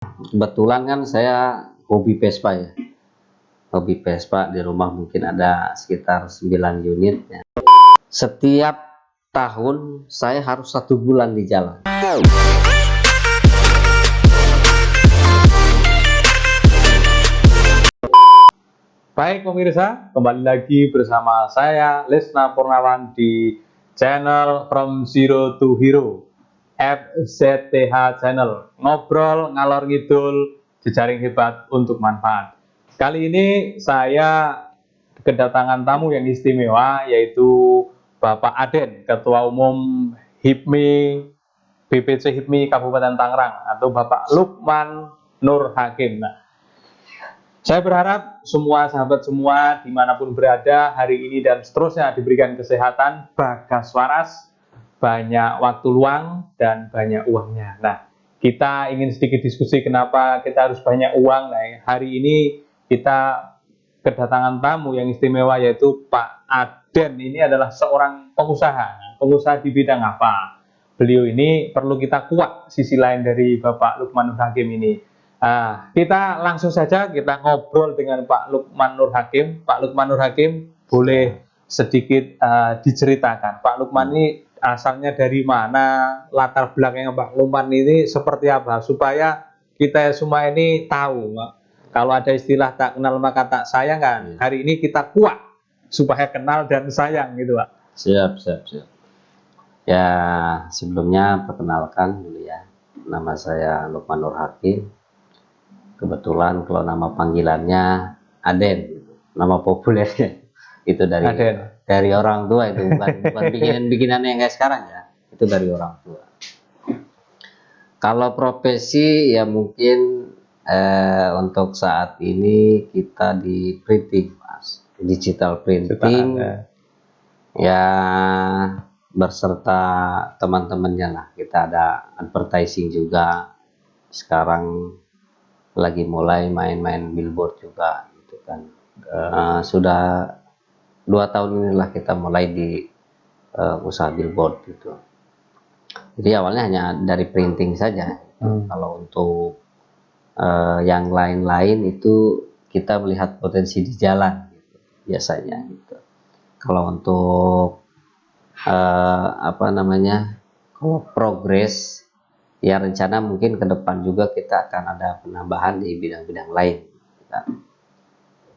Kebetulan kan saya hobi Vespa ya. Hobi Vespa di rumah mungkin ada sekitar 9 unit ya. Setiap tahun saya harus 1 bulan di jalan. Baik pemirsa, kembali lagi bersama saya Lesna Purnawan di channel From Zero to Hero FZTH Channel. Ngobrol ngalor ngidul jejaring hebat untuk manfaat. Kali ini saya kedatangan tamu yang istimewa, yaitu Bapak Aden, Ketua Umum HIPMI BPC HIPMI Kabupaten Tangerang, atau Bapak Lukman Nur Hakim. Nah, saya berharap semua sahabat semua dimanapun berada hari ini dan seterusnya diberikan kesehatan, bagas waras, banyak waktu luang, dan banyak uangnya. Nah, kita ingin sedikit diskusi kenapa kita harus banyak uang. Nah, hari ini kita kedatangan tamu yang istimewa, yaitu Pak Aden. Ini adalah seorang pengusaha. Pengusaha di bidang apa? Beliau ini perlu kita kuat sisi lain dari Bapak Lukman Nur Hakim ini. Kita langsung saja kita ngobrol dengan Pak Lukman Nur Hakim. Pak Lukman Nur Hakim, boleh sedikit diceritakan Pak Lukman ini asalnya dari mana, latar belakangnya Pak Lukman ini seperti apa, supaya kita semua ini tahu. Kalau ada istilah tak kenal maka tak sayang kan, hari ini kita kuat supaya kenal dan sayang gitu Pak. Siap. Ya, sebelumnya perkenalkan dulu ya. Nama saya Lukman Nur Hakim. Kebetulan kalau nama panggilannya Aden, nama populernya itu dari orang tua, itu bukan bikinan yang kayak sekarang ya, itu dari orang tua. Kalau profesi ya mungkin untuk saat ini kita di printing, Mas, digital printing ya, berserta teman-temannya lah. Kita ada advertising juga, sekarang lagi mulai main-main billboard juga gitu kan. Sudah 2 tahun inilah kita mulai di usaha billboard gitu. Jadi awalnya hanya dari printing saja. Kalau untuk yang lain-lain itu kita melihat potensi di jalan gitu, biasanya gitu. Kalau untuk kalau progres ya, rencana mungkin ke depan juga kita akan ada penambahan di bidang-bidang lain.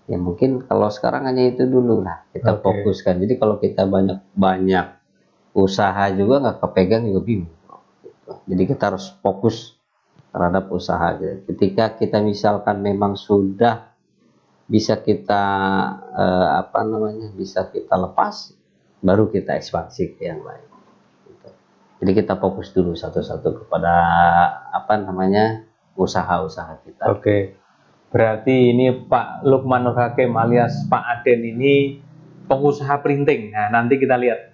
Ya mungkin kalau sekarang hanya itu dulu lah kita fokuskan. Jadi kalau kita banyak usaha juga nggak kepegang juga bingung. Jadi kita harus fokus terhadap usaha. Ketika kita misalkan memang sudah bisa kita bisa kita lepas, baru kita ekspansi ke yang lain. Jadi kita fokus dulu satu-satu kepada usaha-usaha kita. Oke. Berarti ini Pak Lukman Nur Hakim alias Pak Aden ini pengusaha printing. Nah, nanti kita lihat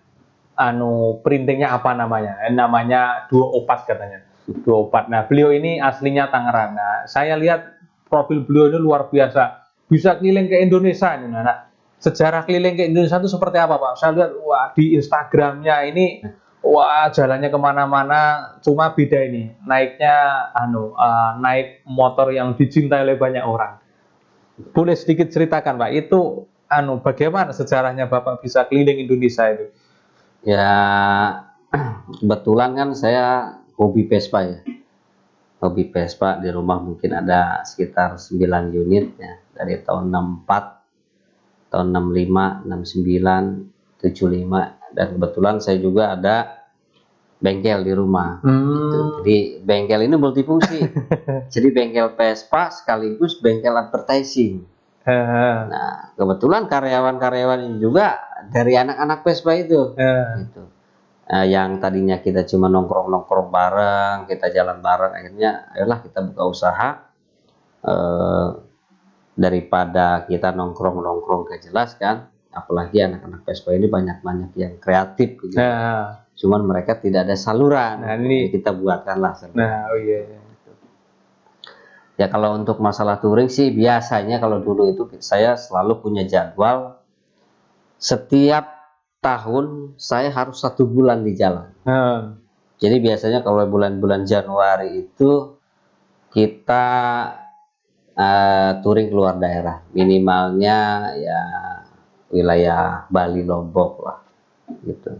printingnya apa namanya. Namanya Duo-Opat katanya. Duo-Opat. Nah, beliau ini aslinya Tangerang. Nah, saya lihat profil beliau ini luar biasa. Bisa keliling ke Indonesia ini. Nah, sejarah keliling ke Indonesia itu seperti apa, Pak? Saya lihat di Instagramnya ini jalannya kemana-mana, cuma beda ini naiknya naik motor yang dicintai oleh banyak orang. Boleh sedikit ceritakan Pak, itu bagaimana sejarahnya Bapak bisa keliling Indonesia itu? Ya, kebetulan kan saya hobi Vespa ya. Hobi Vespa di rumah mungkin ada sekitar 9 unit ya, dari tahun 64, tahun 65, 69, 75. Dan kebetulan saya juga ada bengkel di rumah. Gitu. Jadi bengkel ini multifungsi. Jadi bengkel Vespa sekaligus bengkel advertising. Nah, kebetulan karyawan-karyawan ini juga dari anak-anak Vespa itu. Gitu. Yang tadinya kita cuma nongkrong-nongkrong bareng, kita jalan bareng, akhirnya ayolah kita buka usaha. Daripada kita nongkrong-nongkrong gak jelas kan. Apalagi anak-anak Vespa ini banyak yang kreatif gitu. Cuman mereka tidak ada saluran. Nah, ini kita buatkanlah saluran. Ya kalau untuk masalah touring sih biasanya kalau dulu itu saya selalu punya jadwal, setiap tahun saya harus 1 bulan di jalan. Jadi biasanya kalau bulan-bulan Januari itu kita touring keluar daerah, minimalnya ya wilayah Bali, Lombok lah, gitu.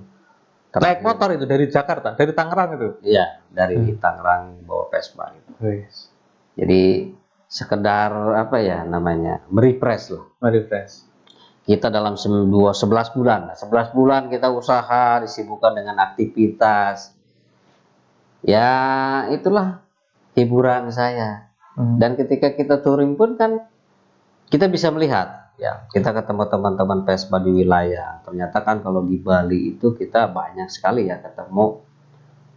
Naik motor itu dari Jakarta, dari Tangerang itu? Iya, dari Tangerang bawa Vespa gitu. Wis. Jadi sekedar apa ya namanya, merefresh lah. Merefresh. Kita dalam 11 bulan, 11 bulan kita usaha, disibukkan dengan aktivitas. Ya itulah hiburan saya. Dan ketika kita touring pun kan kita bisa melihat, ya kita ketemu teman-teman Vespa di wilayah. Ternyata kan kalau di Bali itu kita banyak sekali ya ketemu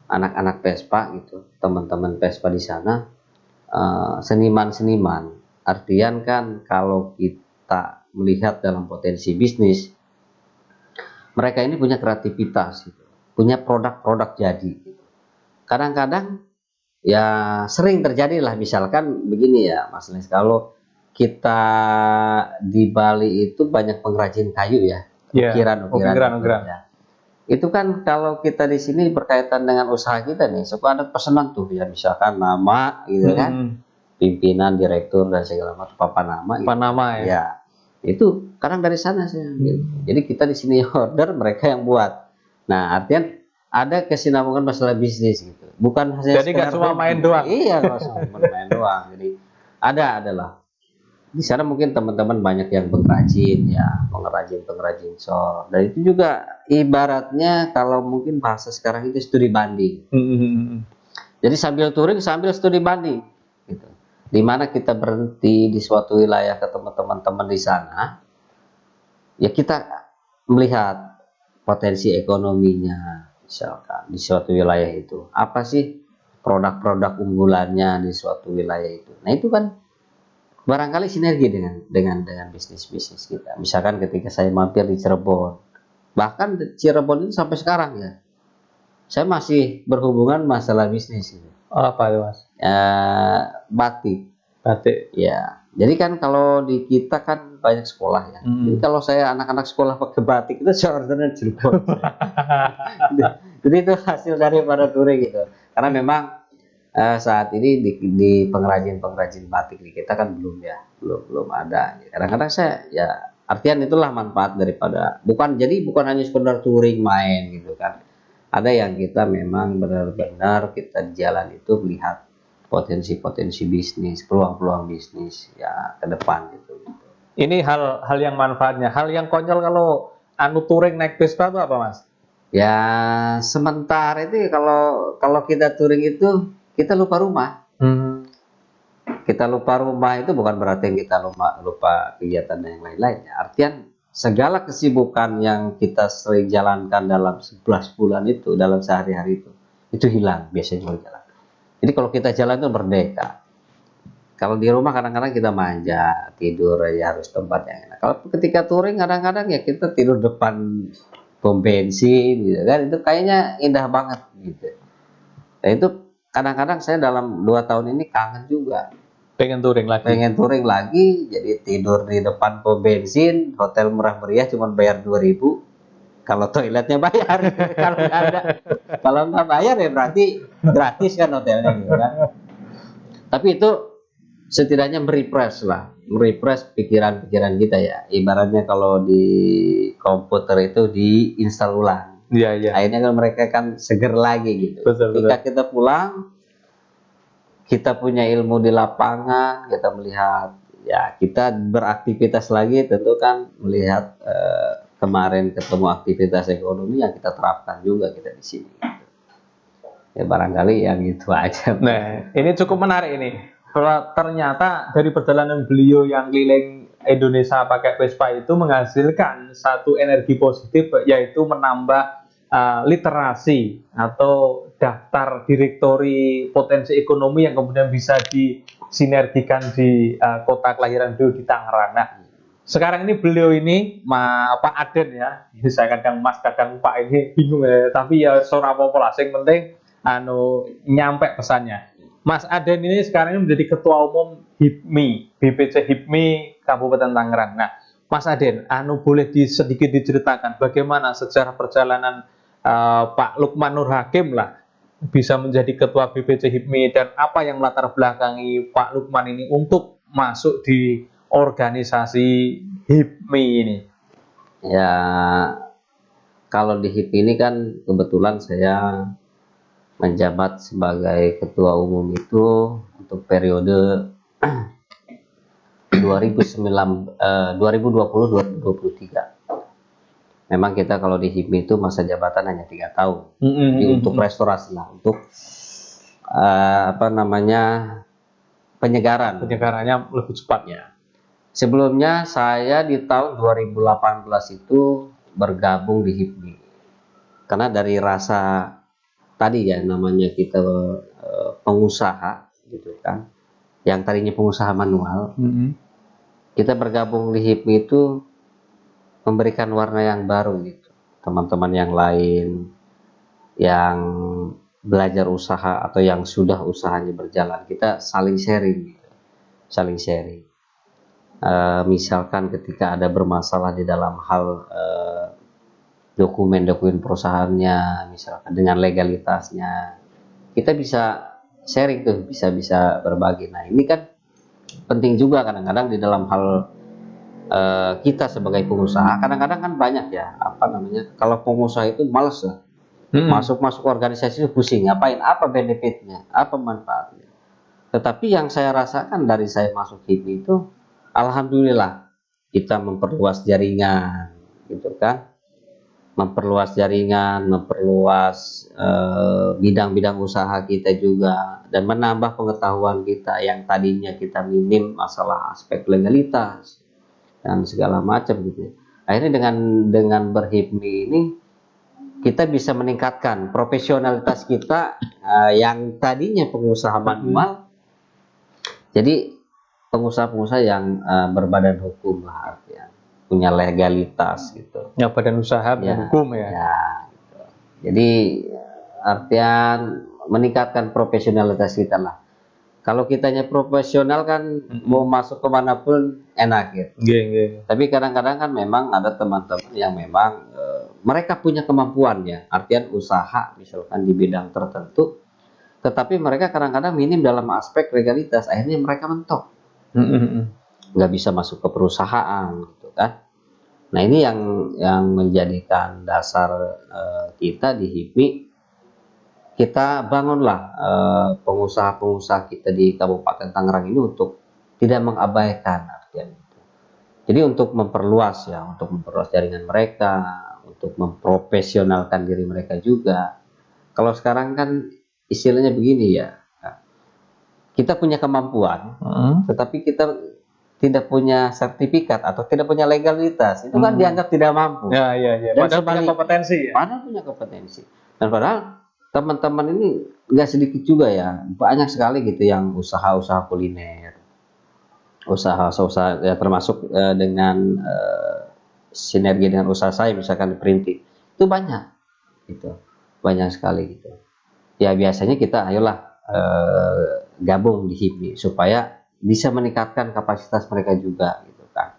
anak-anak Vespa gitu, teman-teman Vespa di sana, seniman-seniman. Artian kan kalau kita melihat dalam potensi bisnis, mereka ini punya kreativitas, gitu, punya produk-produk jadi. Kadang-kadang ya sering terjadi lah, misalkan begini ya Mas Les, kalau kita di Bali itu banyak pengrajin kayu ya, ukiran. Ya. Itu kan kalau kita di sini berkaitan dengan usaha kita nih, suka ada pesanan tuh ya, misalkan nama gitu kan, pimpinan, direktur dan segala macam, papan nama. Papan nama ya. Ya. Itu kadang dari sana sih. Gitu. Jadi kita di sini order, mereka yang buat. Nah, artian ada kesinambungan masalah bisnis gitu. Bukan hanya jadi nggak cuma main doang. Iya, nggak cuma main doang. Jadi adalah di sana mungkin teman-teman banyak yang pengrajin ya, pengrajin sol. Dan itu juga ibaratnya kalau mungkin bahasa sekarang itu studi banding. Jadi sambil touring sambil studi banding gitu. Di mana kita berhenti di suatu wilayah ketemu teman-teman di sana, ya kita melihat potensi ekonominya, misalkan di suatu wilayah itu apa sih produk-produk unggulannya di suatu wilayah itu. Nah itu kan barangkali sinergi dengan bisnis-bisnis kita. Misalkan ketika saya mampir di Cirebon, bahkan Cirebon itu sampai sekarang ya, saya masih berhubungan masalah bisnis gitu. Apa itu Mas? Batik ya. Jadi kan kalau di kita kan banyak sekolah ya. Jadi kalau saya anak-anak sekolah pakai batik itu saya ordernya Cirebon. Jadi itu hasil daripada touring gitu. Karena memang saat ini di pengrajin batik di kita kan belum ada. Kadang-kadang saya ya artian itulah manfaat daripada bukan hanya sekedar touring main gitu kan. Ada yang kita memang benar-benar kita di jalan itu melihat potensi bisnis, peluang-peluang bisnis ya ke depan gitu. Ini hal yang manfaatnya. Hal yang konyol kalau touring naik Vespa itu apa Mas? Ya sementara itu kalau kita touring itu kita lupa rumah. Kita lupa rumah itu bukan berarti kita lupa kegiatan yang lain-lain. Artian segala kesibukan yang kita sering jalankan dalam 11 bulan itu, dalam sehari-hari itu hilang biasanya kalau jalan. Jadi kalau kita jalan itu merdeka. Kalau di rumah kadang-kadang kita manja, tidur ya harus tempat yang enak. Kalau ketika touring kadang-kadang ya kita tidur depan pom bensin gitu kan, itu kayaknya indah banget gitu. Nah itu kadang-kadang saya dalam 2 tahun ini kangen juga. Pengen touring lagi, jadi tidur di depan pom bensin, hotel murah meriah cuma bayar 2.000. Kalau toiletnya bayar, kalau nggak bayar ya berarti gratis kan hotelnya gitu kan. Tapi itu setidaknya merefresh pikiran-pikiran kita ya. Ibaratnya kalau di komputer itu diinstal ulang. Iya. Akhirnya kan mereka kan seger lagi gitu. Ketika kita pulang, kita punya ilmu di lapangan, kita melihat ya kita beraktivitas lagi, tentu kan melihat kemarin ketemu aktivitas ekonomi yang kita terapkan juga kita di sini. Gitu. Ya barangkali yang gitu aja. Nah, ini cukup menarik ini. Kalau ternyata dari perjalanan beliau yang keliling Indonesia pakai Vespa itu menghasilkan satu energi positif, yaitu menambah literasi atau daftar direktori potensi ekonomi yang kemudian bisa disinergikan di kota kelahiran beliau di Tangerang. Nah, sekarang ini beliau ini Pak Aden ya, saya kadang Mas kadang Pak ini bingung ya, tapi ya seorang apa-apa lah, yang penting nyampe pesannya. Mas Aden ini sekarang ini menjadi ketua umum HIPMI, BPC HIPMI Kabupaten Tangerang. Nah, Mas Aden, boleh sedikit diceritakan bagaimana sejarah perjalanan Pak Lukman Nur Hakim lah bisa menjadi ketua BPC HIPMI dan apa yang melatar belakangi Pak Lukman ini untuk masuk di organisasi HIPMI ini? Ya, kalau di HIPMI ini kan kebetulan saya menjabat sebagai ketua umum itu untuk periode 2020-2023. Memang kita kalau di HIPMI itu masa jabatan hanya 3 tahun. Jadi untuk restorasi lah, untuk penyegarannya lebih cepatnya. Sebelumnya saya di tahun 2018 itu bergabung di HIPMI. Karena dari rasa tadi ya, namanya kita pengusaha gitu kan, yang tadinya pengusaha manual, kita bergabung di HIPMI itu memberikan warna yang baru gitu. Teman-teman yang lain yang belajar usaha atau yang sudah usahanya berjalan, kita saling sharing gitu. Saling sharing. Misalkan ketika ada bermasalah di dalam hal dokumen-dokumen perusahaannya, misalkan dengan legalitasnya, kita bisa sharing tuh, bisa berbagi. Nah, ini kan penting juga kadang-kadang di dalam hal kita sebagai pengusaha. Kadang-kadang kan banyak ya, kalau pengusaha itu males lah, masuk organisasi itu pusing, ngapain, apa benefitnya, apa manfaatnya. Tetapi yang saya rasakan dari saya masuk HIPMI itu, alhamdulillah kita memperluas jaringan gitu kan, memperluas bidang-bidang usaha kita juga, dan menambah pengetahuan kita yang tadinya kita minim masalah aspek legalitas dan segala macam gitu. Akhirnya dengan berHIPMI ini kita bisa meningkatkan profesionalitas kita yang tadinya pengusaha manual jadi pengusaha-pengusaha yang berbadan hukum lah, artinya punya legalitas gitu. Ya, badan usaha hukum ya. Gitu. Jadi artian meningkatkan profesionalitas kita lah. Kalau kitanya profesional kan mau masuk kemanapun enak gitu. Tapi kadang-kadang kan memang ada teman-teman yang memang mereka punya kemampuannya, artian usaha misalkan di bidang tertentu, tetapi mereka kadang-kadang minim dalam aspek legalitas, akhirnya mereka mentok, nggak bisa masuk ke perusahaan gitu kan. Nah, ini yang menjadikan dasar kita di HIPMI. Kita bangunlah pengusaha-pengusaha kita di Kabupaten Tangerang ini untuk tidak mengabaikan artian itu. Jadi untuk memperluas jaringan mereka, untuk memprofesionalkan diri mereka juga. Kalau sekarang kan istilahnya begini ya, kita punya kemampuan, tetapi kita tidak punya sertifikat atau tidak punya legalitas, itu kan dianggap tidak mampu. Ya. Dan padahal punya kompetensi. Ya? Padahal punya kompetensi. Dan padahal teman-teman ini nggak sedikit juga ya, banyak sekali gitu yang usaha-usaha kuliner, usaha-usaha ya, termasuk dengan sinergi dengan usaha saya, misalkan di printing, itu banyak gitu, banyak sekali gitu. Ya biasanya kita ayolah gabung di HIPMI supaya bisa meningkatkan kapasitas mereka juga gitu kan,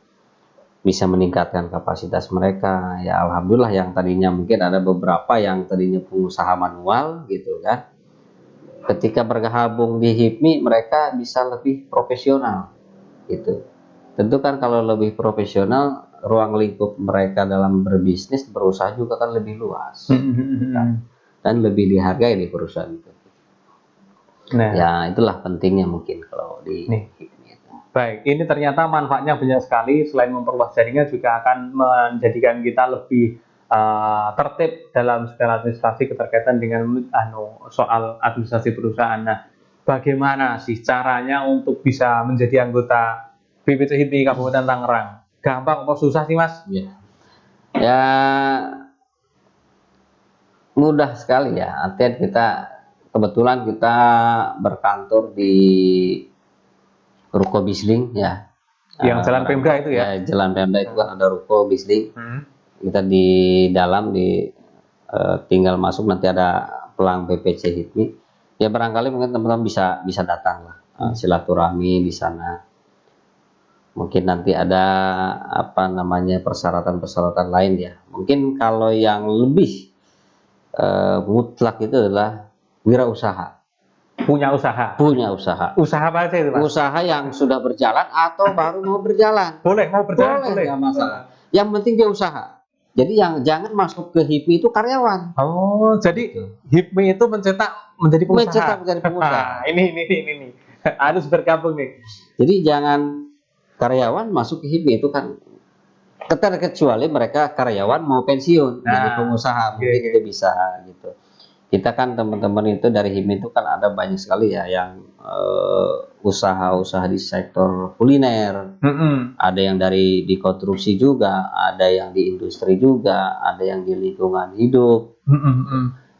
bisa meningkatkan kapasitas mereka. Ya alhamdulillah, yang tadinya mungkin ada beberapa yang tadinya pengusaha manual gitu kan, ketika bergabung di HIPMI mereka bisa lebih profesional gitu. Tentu kan kalau lebih profesional, ruang lingkup mereka dalam berbisnis, berusaha juga kan lebih luas kan? Dan lebih dihargai di perusahaan itu. Nah, ya itulah pentingnya mungkin kalau di HIPMI itu. Baik, ini ternyata manfaatnya banyak sekali. Selain memperluas jaringan, juga akan menjadikan kita lebih tertib dalam segala administrasi keterkaitan dengan soal administrasi perusahaan. Nah, bagaimana sih caranya untuk bisa menjadi anggota BPC HIPMI Kabupaten Tangerang? Gampang atau susah sih, Mas? Ya mudah sekali ya. Artinya kebetulan kita berkantor di Ruko Bisling ya. Yang Jalan Pemda itu ya? Ya, Jalan Pemda itu kan ada Ruko Bisling. Kita di dalam tinggal masuk, nanti ada pelang BPC HIPMI. Ya barangkali mungkin teman-teman bisa datang lah, silaturahmi di sana. Mungkin nanti ada persyaratan-persyaratan lain ya. Mungkin kalau yang lebih mutlak itu adalah wirausaha. Punya usaha. Punya usaha. Usaha apa aja itu, Mas? Usaha yang sudah berjalan atau baru mau berjalan. Boleh, mau berjalan boleh. Nggak masalah. Yang penting dia usaha. Jadi yang jangan masuk ke HIPMI itu karyawan. Oh, jadi HIPMI itu mencetak menjadi pengusaha. Mencetak menjadi pengusaha. Ini. Harus bergabung nih. Jadi jangan karyawan masuk ke HIPMI itu kan kecuali mereka karyawan mau pensiun jadi pengusaha mungkin itu bisa gitu. Kita kan teman-teman itu dari HIPMI itu kan ada banyak sekali ya yang usaha-usaha di sektor kuliner, ada yang di konstruksi juga, ada yang di industri juga, ada yang di lingkungan hidup.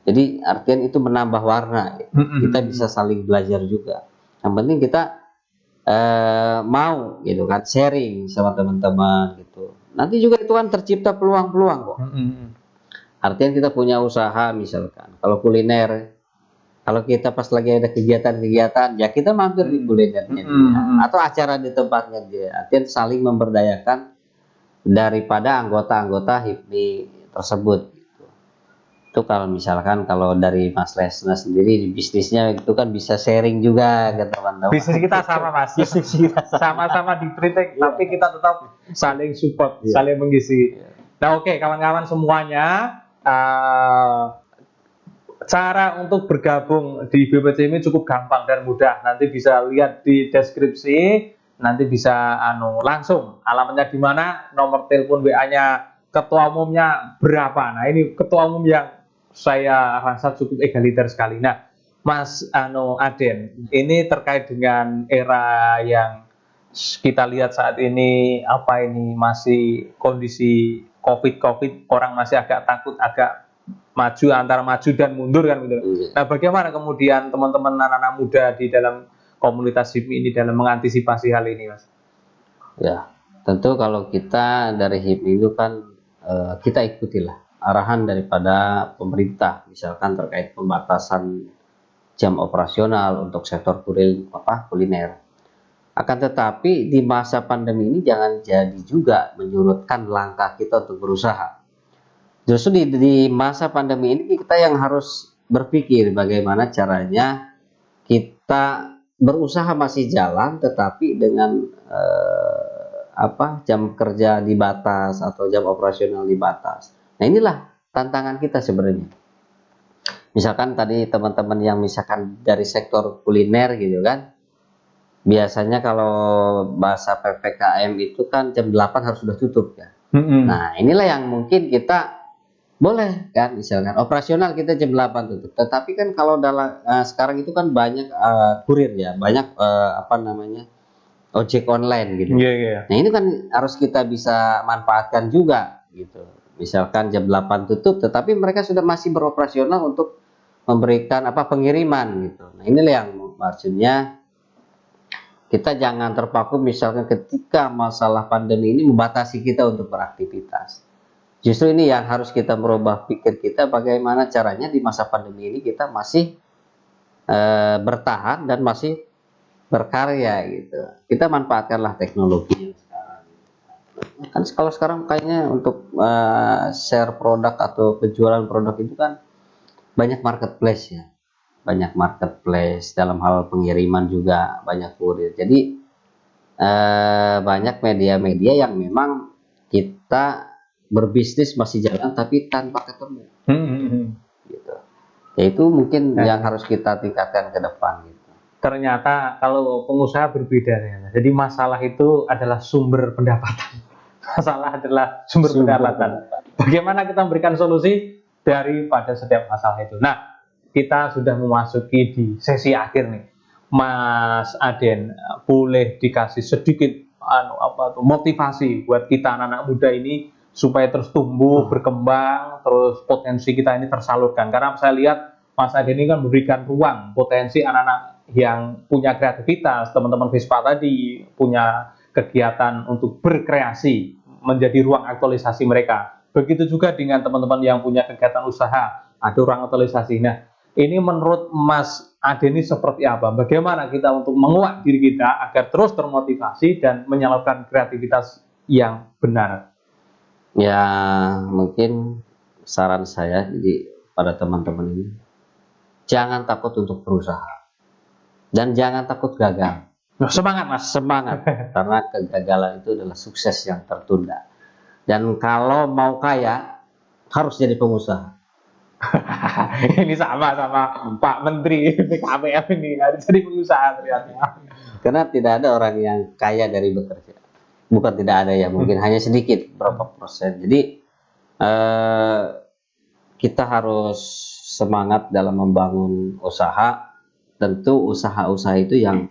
Jadi artian itu menambah warna, kita bisa saling belajar juga. Yang penting kita mau gitu kan sharing sama teman-teman gitu. Nanti juga itu kan tercipta peluang-peluang kok. Artinya kita punya usaha misalkan, kalau kuliner. Kalau kita pas lagi ada kegiatan-kegiatan, ya kita mampir di kulinernya dia, atau acara di tempatnya dia. Artinya saling memberdayakan daripada anggota-anggota HIPMI tersebut. Gitu. Itu kalau misalkan kalau dari Mas Lesna sendiri di bisnisnya itu kan bisa sharing juga ke teman-teman. Bisnis kita sama, Mas. Bisnis kita sama-sama di Printek, tapi kita tetap saling support, saling mengisi. Nah, oke, kawan-kawan semuanya. Cara untuk bergabung di BPC ini cukup gampang dan mudah. Nanti bisa lihat di deskripsi, nanti bisa langsung alamatnya di mana, nomor telepon WA-nya, ketua umumnya berapa. Nah, ini ketua umum yang saya rasa cukup egaliter sekali. Nah, Mas Aden, ini terkait dengan era yang kita lihat saat ini, masih kondisi COVID, orang masih agak takut, agak antara maju dan mundur kan gitu. Nah, bagaimana kemudian teman-teman anak-anak muda di dalam komunitas HIPMI ini dalam mengantisipasi hal ini, Mas? Ya, tentu kalau kita dari HIPMI itu kan kita ikutilah arahan daripada pemerintah, misalkan terkait pembatasan jam operasional untuk sektor kuliner. Akan tetapi di masa pandemi ini jangan jadi juga menyurutkan langkah kita untuk berusaha. Justru di masa pandemi ini kita yang harus berpikir bagaimana caranya kita berusaha masih jalan tetapi dengan jam kerja dibatas atau jam operasional dibatas. Nah, inilah tantangan kita sebenarnya. Misalkan tadi teman-teman yang misalkan dari sektor kuliner gitu kan, biasanya kalau bahasa PPKM itu kan jam 8 harus sudah tutup ya. Nah, inilah yang mungkin kita boleh kan, misalkan operasional kita jam 8 tutup. Tetapi kan kalau sekarang itu kan banyak kurir ya, banyak ojek online gitu. Nah, ini kan harus kita bisa manfaatkan juga gitu. Misalkan jam 8 tutup, tetapi mereka sudah masih beroperasional untuk memberikan pengiriman gitu. Nah, inilah yang maksudnya kita jangan terpaku misalkan ketika masalah pandemi ini membatasi kita untuk beraktivitas. Justru ini yang harus kita merubah pikir kita, bagaimana caranya di masa pandemi ini kita masih bertahan dan masih berkarya gitu. Kita manfaatkanlah teknologi sekarang. Kan kalau sekarang kayaknya untuk share produk atau penjualan produk itu kan banyak marketplace ya. Banyak marketplace dalam hal pengiriman juga banyak kurir. Jadi banyak media-media yang memang kita berbisnis masih jalan tapi tanpa ketemu. Gitu. Ya itu mungkin yang harus kita tingkatkan ke depan gitu. Ternyata kalau pengusaha berbeda ya. Jadi masalah itu adalah sumber pendapatan. Masalah adalah sumber pendapatan. Bagaimana kita memberikan solusi daripada setiap masalah itu. Nah, kita sudah memasuki di sesi akhir nih. Mas Aden, boleh dikasih sedikit motivasi buat kita anak-anak muda ini supaya terus tumbuh, berkembang, terus potensi kita ini tersalurkan. Karena saya lihat Mas Aden ini kan memberikan ruang potensi anak-anak yang punya kreativitas, teman-teman Vespa tadi punya kegiatan untuk berkreasi, menjadi ruang aktualisasi mereka. Begitu juga dengan teman-teman yang punya kegiatan usaha, ada ruang aktualisasi. Nah, ini menurut Mas Aden ini seperti apa? Bagaimana kita untuk menguat diri kita agar terus termotivasi dan menyalurkan kreativitas yang benar? Ya, mungkin saran saya pada teman-teman ini, jangan takut untuk berusaha dan jangan takut gagal. Semangat Mas. Semangat, karena kegagalan itu adalah sukses yang tertunda. Dan kalau mau kaya harus jadi pengusaha. Ini sama Pak Menteri BKPM ini, harus jadi pengusaha ternyata. Karena tidak ada orang yang kaya dari bekerja. Bukan tidak ada ya, mungkin hanya sedikit, berapa persen. Jadi kita harus semangat dalam membangun usaha. Tentu usaha-usaha itu yang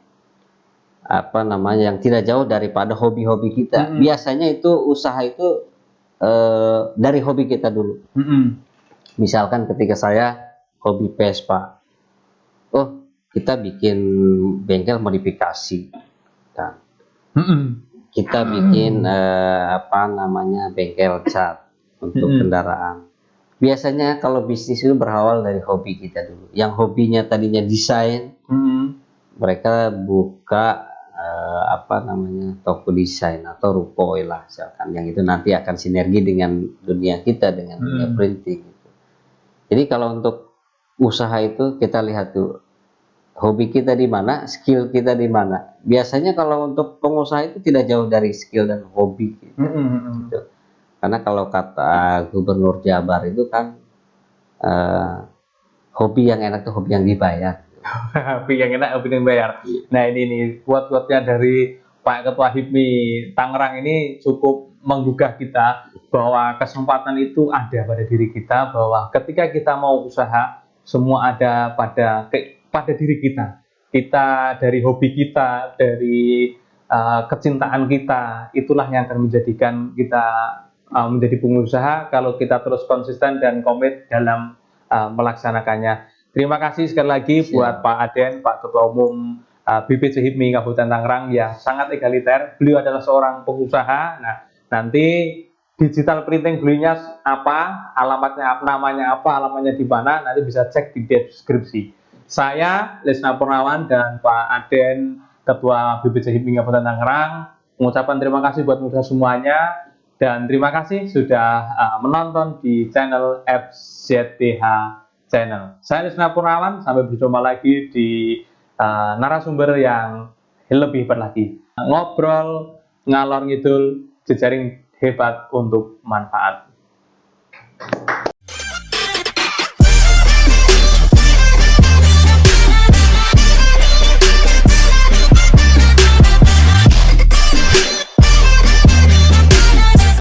yang tidak jauh daripada hobi-hobi kita. Biasanya itu usaha itu dari hobi kita dulu. Misalkan ketika saya hobi Vespa, oh kita bikin bengkel modifikasi, dan kita bikin bengkel cat untuk kendaraan. Biasanya kalau bisnis itu berawal dari hobi kita dulu. Yang hobinya tadinya desain, mereka buka toko desain atau ruko lah, misalkan, yang itu nanti akan sinergi dengan dunia kita, dengan dunia printing gitu. Jadi kalau untuk usaha itu kita lihat tuh hobi kita di mana, skill kita di mana. Biasanya kalau untuk pengusaha itu tidak jauh dari skill dan hobi gitu. Karena kalau kata Gubernur Jabar itu kan hobi yang enak tuh hobi yang dibayar. Hobi yang enak, hobi yang bayar. Nah ini nih quote-quote-nya dari Pak Ketua HIPMI Tangerang ini cukup menggugah kita, bahwa kesempatan itu ada pada diri kita, bahwa ketika kita mau usaha semua ada pada diri kita. Kita dari hobi kita, dari kecintaan kita, itulah yang akan menjadikan kita menjadi pengusaha kalau kita terus konsisten dan komit dalam melaksanakannya. Terima kasih sekali lagi buat Pak Aden, Pak Ketua Umum BPC HIPMI Kabupaten Tangerang yang sangat egaliter. Beliau adalah seorang pengusaha. Nah, nanti digital printing belinya apa, alamatnya, namanya apa, alamatnya di mana, nanti bisa cek di deskripsi. Saya Lesna Purnawan dan Pak Aden, Ketua BPC HIPMI Kabupaten Tangerang, mengucapkan terima kasih buat kita semuanya, dan terima kasih sudah menonton di channel FZTH Channel. Saya Lesna Purnawan, sampai berjumpa lagi di narasumber yang lebih hebat lagi. Ngobrol ngalor ngidul, jejaring hebat untuk manfaat.